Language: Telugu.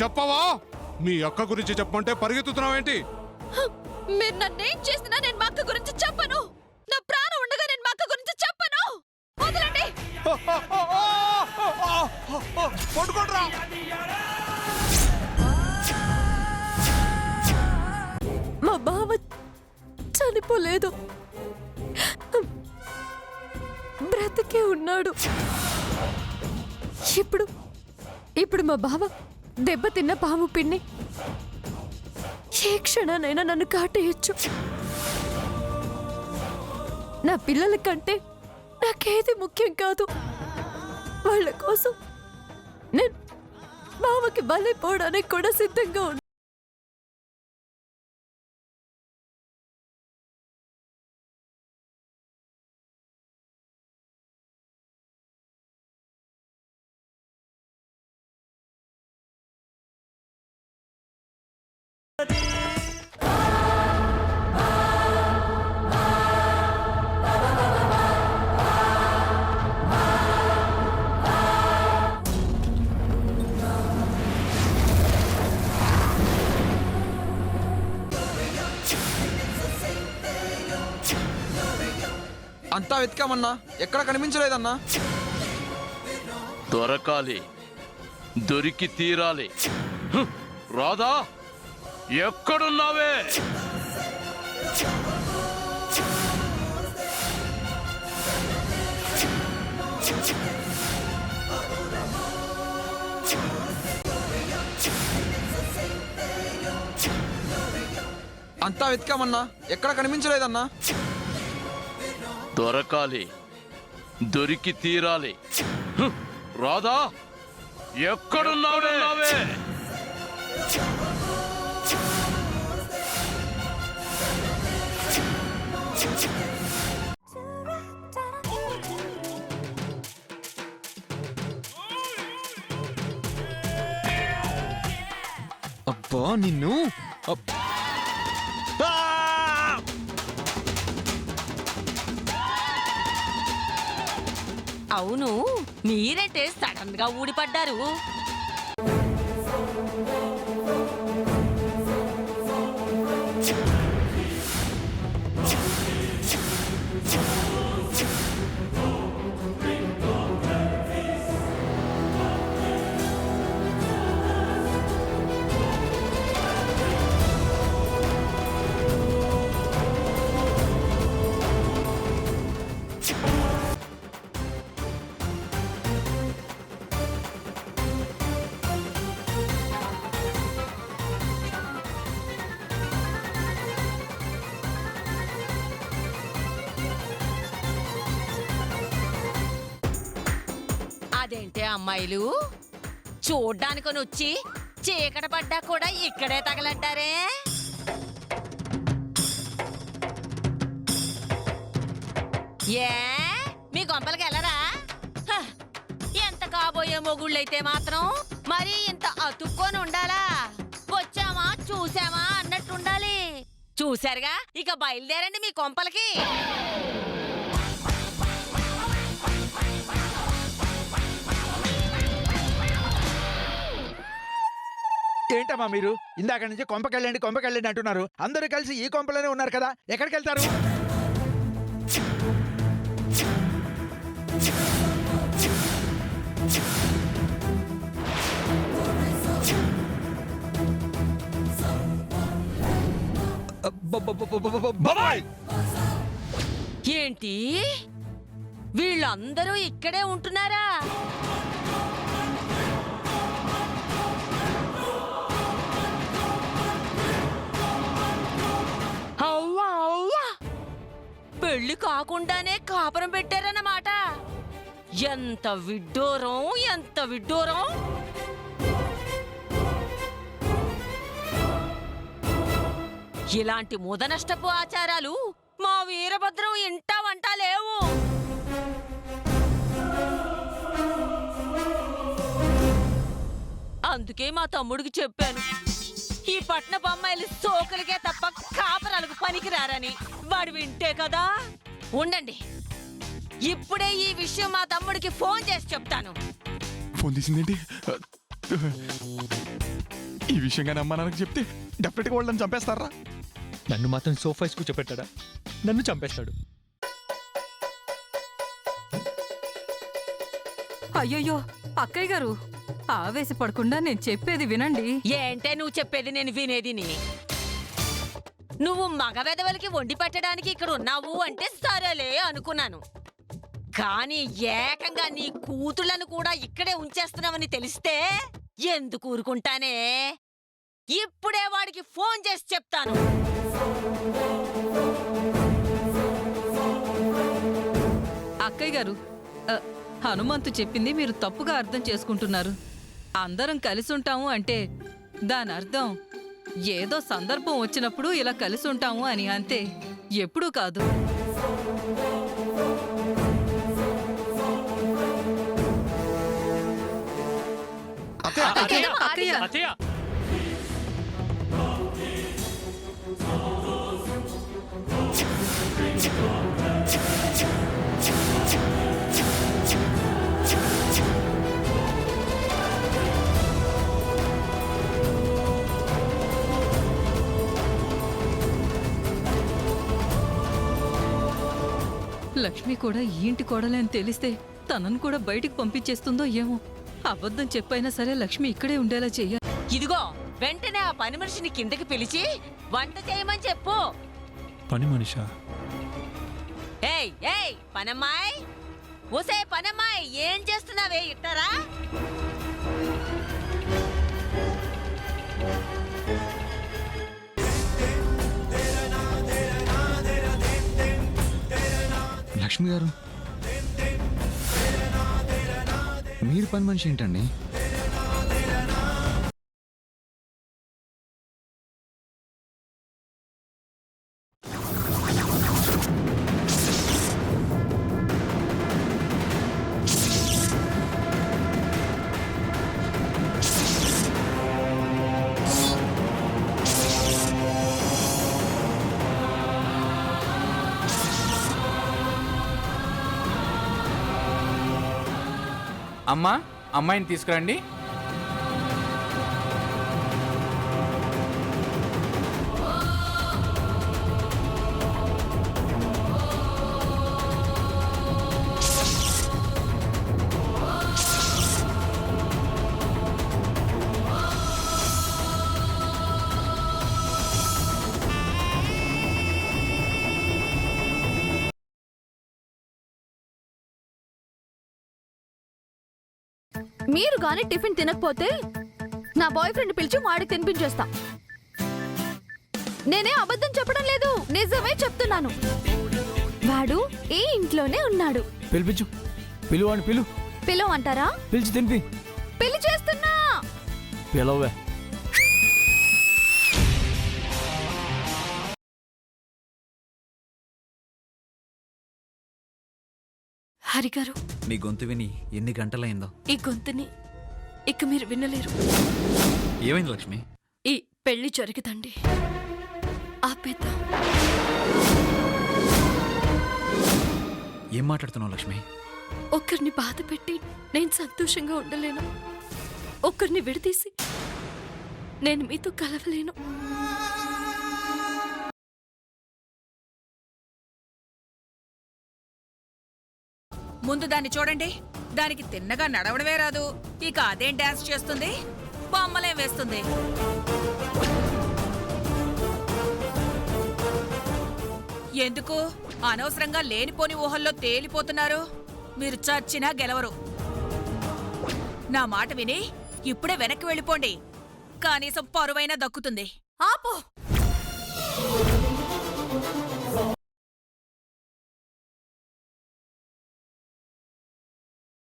చెప్పవా? మీ అక్క గురించి చెప్పమంటే పరిగెత్తుతున్నావేంటి? మీరు నన్నేం చేసినా నేను మా అక్క గురించి చెప్పను. నా ప్రాణం ఉండగా నేను మా అక్క గురించి చెప్పను. వదలండి. పట్టుకోండిరా. మా బావ చనిపోలేదు, బ్రతికే ఉన్నాడు. ఇప్పుడు మా బావ దెబ్బతిన్న పాము పిన్ని ఏ క్షణానైనా నన్ను కాటేయచ్చు. నా పిల్లల కంటే నాకేది ముఖ్యం కాదు. వాళ్ళ కోసం నేను బావకి బలైపోవడానికి కూడా సిద్ధంగా ఉన్నా. అంతా వెతికామన్నా, ఎక్కడ కనిపించలేదన్నా. దొరకాలి, దొరికి తీరాలి. రాధా, ఎక్కడున్నావే? అంతా వెతికామన్నా, ఎక్కడ కనిపించలేదన్నా. దొరకాలి, దొరికి తీరాలి. రాధా, ఎక్కడున్నావే? అబ్బా నిన్ను. అవును, మీరేంటే సడన్ గా ఊడిపడ్డారు? అదేంటే అమ్మాయిలు, చూడ్డానికొని వచ్చి చీకట పడ్డా కూడా ఇక్కడే తగలంటారే? ఏ మీ గొంపలకి వెళ్ళరా? ఎంత కాబోయే మొగుళ్ళైతే మాత్రం మరి ఇంత అతుక్కొని ఉండాలా? వచ్చామా చూసామా అన్నట్టుండాలి. చూశారుగా, ఇక బయలుదేరండి మీ కొంపలకి. ఏంటమ్మా మీరు ఇందాక నుంచి కొంపకెళ్ళండి అంటున్నారు. అందరూ కలిసి ఈ కొంపలోనే ఉన్నారు కదా, ఎక్కడికి వెళ్తారు? ఏంటి, వీళ్ళందరూ ఇక్కడే ఉంటున్నారా? పెళ్లి కాకుండానే కాపురం పెట్టారన్నమాట. ఎంత విడ్డూరం, ఎంత విడ్డూరం! ఇలాంటి ముదనష్టపు ఆచారాలు మా వీరభద్రం ఇంటా వంట లేవు. అందుకే మా తమ్ముడికి చెప్పాను, ఈ పట్నపు అమ్మాయిలు సోకులకే తప్ప కాపరాలకు పనికిరారని. వాడు వింటే కదా. ఉండండి, ఇప్పుడే ఈ విషయం మా తమ్ముడికి ఫోన్ చేసి చెప్తాను. ఫోన్ తీసిందేంటి? ఈ విషయంగానే అమ్మా నాన్నకు చెప్తే డెఫినెట్గా వాళ్ళని చంపేస్తారా? నన్ను మాత్రం సోఫాస్ కూర్చోపెట్టాడా? నన్ను చంపేస్తాడు. అయ్యయ్యో అక్కయ్య గారు, ఆవేశపడకుండా నేను చెప్పేది వినండి. ఏంటే నువ్వు చెప్పేది నేను వినేదిని? నువ్వు మగవెదవలకి వండి పెట్టడానికి ఇక్కడ ఉన్నావు అంటే సరేలే అనుకున్నాను. కానీ ఏకంగా నీ కూతుళ్ళను కూడా ఇక్కడే ఉంచేస్తున్నావని తెలిస్తే ఎందుకు ఊరుకుంటానే? ఇప్పుడే వాడికి ఫోన్ చేసి చెప్తాను. అక్కయ్య గారు, హనుమంతు చెప్పింది మీరు తప్పుగా అర్థం చేసుకుంటున్నారు. అందరం కలిసి ఉంటాము అంటే దాని అర్థం ఏదో సందర్భం వచ్చినప్పుడు ఇలా కలిసి ఉంటాము అని, అంతే, ఎప్పుడూ కాదు. అత్తయ్య, లక్ష్మి కూడా ఈ ఇంటి కోడలే అని తెలిస్తే తనను కూడా బయటికి పంపించేస్తుందో ఏమో. అబద్ధం చెప్పైనా సరే లక్ష్మి ఇక్కడే ఉండేలా చెయ్యాలి. ఇదిగో వెంటనే ఆ పని మనిషిని కిందకి పిలిచి వంట చేయమని చెప్పు. పని మనిషా? ఏయ్ ఏయ్ పనమ్మాయ్, ఓసే పనమ్మాయ్, ఏం చేస్తున్నావే ఇట్టారా? లక్ష్మి గారు, మీరు పని మనిషి ఏంటండి? అమ్మా, అమ్మాయిని తీసుకురండి. మీరు గాని టిఫిన్ తినకపోతే నా బాయ్ ఫ్రెండ్ పిలిచి వాడికి తినిపించేస్తా. నేనే అబద్ధం చెప్పడం లేదు, నిజమే చెప్తున్నాను. వాడు ఈ ఇంట్లోనే ఉన్నాడు. పిలిపించు, పిలువు అని పిలు. పిలువ అంటారా? పిలిచి తినిపి. పెళ్లి చేస్తున్నా. పిలవే. హరిగారు, మీ గొంతు విని ఎన్ని గంటలైందో. ఈ గొంతుని ఇక మీరు వినలేరు. ఏమైంది లక్ష్మి? ఈ పెళ్లి జరుగుతండి, ఆపేద్దాం. ఏం మాట్లాడుతున్నావు లక్ష్మి? ఒక్కరిని బాధ పెట్టి నేను సంతోషంగా ఉండలేను. ఒక్కరిని విడదీసి నేను మీతో కలవలేను. ముందు దాన్ని చూడండి. దానికి తిన్నగా నడవడమే రాదు, ఇక అదేం డాన్స్ చేస్తుంది, బొమ్మలేం వేస్తుంది. ఎందుకు అనవసరంగా లేనిపోని ఊహల్లో తేలిపోతున్నారు? మీరు చచ్చినా గెలవరు. నా మాట విని ఇప్పుడే వెనక్కి వెళ్ళిపోండి, కనీసం పరువైనా దక్కుతుంది. ఆపో.